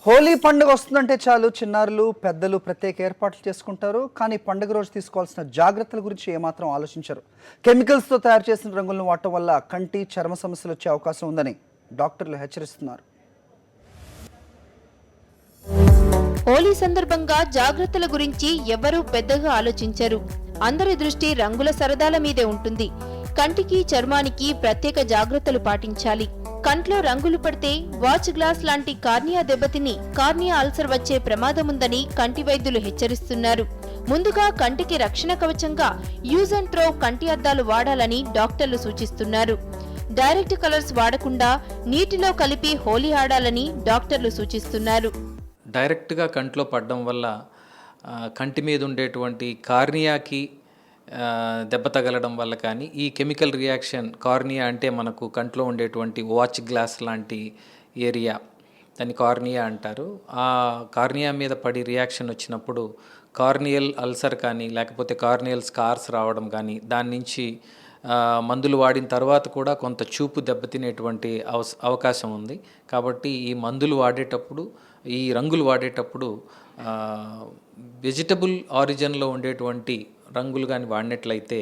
హోలీ పండుగ వస్తుందంటే చాలు చిన్నారులు పెద్దలు ప్రత్యేక ఏర్పాట్లు చేసుకుంటారు. కానీ పండుగ రోజు తీసుకోవాల్సిన జాగ్రత్తల గురించి ఏమాత్రం ఆలోచించరు. కెమికల్స్తో తయారు చేసిన రంగులను వాడటం వల్ల కంటి చర్మ సమస్యలు వచ్చే అవకాశం ఉందని డాక్టర్లు హెచ్చరిస్తున్నారు. హోలీ సందర్భంగా జాగ్రత్తల గురించి ఎవరూ పెద్దగా ఆలోచించరు. అందరి దృష్టి రంగుల సరదాల మీదే ఉంటుంది. కంటికి చర్మానికి ప్రత్యేక జాగ్రత్తలు పాటించాలి. కంట్లో రంగులు పడితే వాచ్ గ్లాస్ లాంటి కార్నియా దెబ్బతిని కార్నియా అల్సర్ వచ్చే ప్రమాదముందని కంటి వైద్యులు హెచ్చరిస్తున్నారు. ముందుగా కంటికి రక్షణ కవచంగా యూజ్ అండ్ త్రో కంటి అద్దాలు వాడాలని డాక్టర్లు సూచిస్తున్నారు. డైరెక్ట్ కలర్స్ వాడకుండా నీటిలో కలిపి హోలీ ఆడాలని డాక్టర్లు సూచిస్తున్నారు. డైరెక్ట్గా కంట్లో పడడం వల్ల కంటి మీద ఉండేటువంటి కార్నియాకి దెబ్బ తగలడం వల్ల కానీ ఈ కెమికల్ రియాక్షన్ కార్నియా అంటే మనకు కంట్లో ఉండేటువంటి వాచ్ గ్లాస్ లాంటి ఏరియా దాన్ని కార్నియా అంటారు. ఆ కార్నియా మీద పడి రియాక్షన్ వచ్చినప్పుడు కార్నియల్ అల్సర్ కానీ లేకపోతే కార్నియల్ స్కార్స్ రావడం కానీ దాని నుంచి మందులు వాడిన తర్వాత కూడా కొంత చూపు దెబ్బతినేటువంటి అవకాశం ఉంది. కాబట్టి ఈ మందులు వాడేటప్పుడు ఈ రంగులు వాడేటప్పుడు వెజిటబుల్ ఆరిజిన్లో ఉండేటువంటి రంగులు కానీ వాడినట్లయితే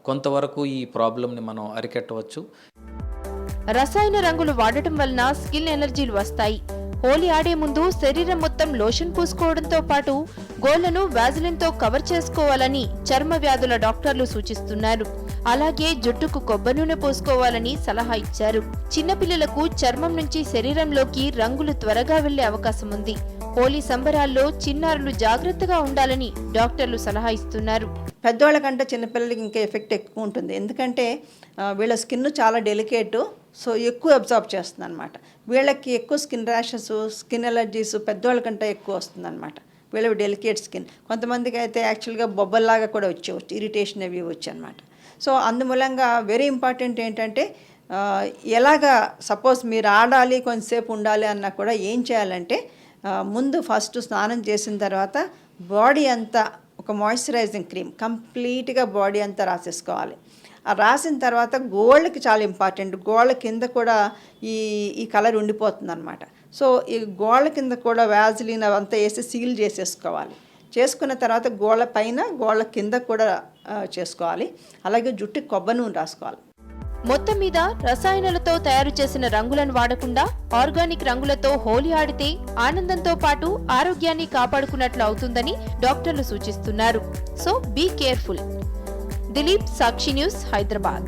కొంతవరకు ఈ ప్రాబ్లంని మనం అరికట్టవచ్చు. రసాయన రంగులు వాడటం వలన స్కిన్ ఎలర్జీలు వస్తాయి. హోలీ ఆడే ముందు శరీరం మొత్తం లోషన్ పూసుకోవడంతో పాటు గోళ్లను వ్యాజిలిన్తో కవర్ చేసుకోవాలని చర్మ వ్యాధుల డాక్టర్లు సూచిస్తున్నారు. అలాగే జుట్టుకు కొబ్బరి నూనె పోసుకోవాలని సలహా ఇచ్చారు. చిన్నపిల్లలకు చర్మం నుంచి శరీరంలోకి రంగులు త్వరగా వెళ్లే అవకాశం ఉంది. హోలీ సంబరాల్లో చిన్నారులు జాగ్రత్తగా ఉండాలని డాక్టర్లు సలహా ఇస్తున్నారు. పెద్దవాళ్ళ కంటే చిన్నపిల్లలకి ఇంకా ఎఫెక్ట్ ఎక్కువ ఉంటుంది. ఎందుకంటే వీళ్ళ స్కిన్ చాలా డెలికేట్, సో ఎక్కువ అబ్జార్బ్ చేస్తుంది అనమాట. వీళ్ళకి ఎక్కువ స్కిన్ ర్యాషెస్, స్కిన్ ఎలర్జీస్ పెద్దవాళ్ళ కంటే ఎక్కువ వస్తుంది అనమాట. వీళ్ళ డెలికేట్ స్కిన్. కొంతమందికి అయితే యాక్చువల్గా బొబ్బల్లాగా కూడా వచ్చేవచ్చు, ఇరిటేషన్ అవి వచ్చి అనమాట. సో అందుమూలంగా వెరీ ఇంపార్టెంట్ ఏంటంటే ఎలాగా సపోజ్ మీరు ఆడాలి కొంతసేపు ఉండాలి అన్నా కూడా ఏం చేయాలంటే ముందు ఫస్ట్ స్నానం చేసిన తర్వాత బాడీ అంతా ఒక మాయిశ్చరైజింగ్ క్రీమ్ కంప్లీట్గా బాడీ అంతా రాసేసుకోవాలి. ఆ రాసిన తర్వాత గోళ్ళకి చాలా ఇంపార్టెంట్. గోళ్ళ కింద కూడా ఈ కలర్ ఉండిపోతుంది అనమాట. సో ఈ గోళ్ళ కింద కూడా వ్యాజిలిన్ అవంతా వేసి సీల్ చేసేసుకోవాలి. చేసుకున్న తర్వాత గోళ్ళ పైన గోళ్ళ కింద కూడా చేసుకోవాలి. అలాగే జుట్టుకి కొబ్బరి నూనె రాసుకోవాలి. మొత్తం మీద రసాయనాలతో తయారు చేసిన రంగులను వాడకుండా ఆర్గానిక్ రంగులతో హోలీ ఆడితే ఆనందంతో పాటు ఆరోగ్యాన్ని కాపాడుకున్నట్లు అవుతుందని డాక్టర్లు సూచిస్తున్నారు. So be careful. Dilip, Sakshi news, Hyderabad.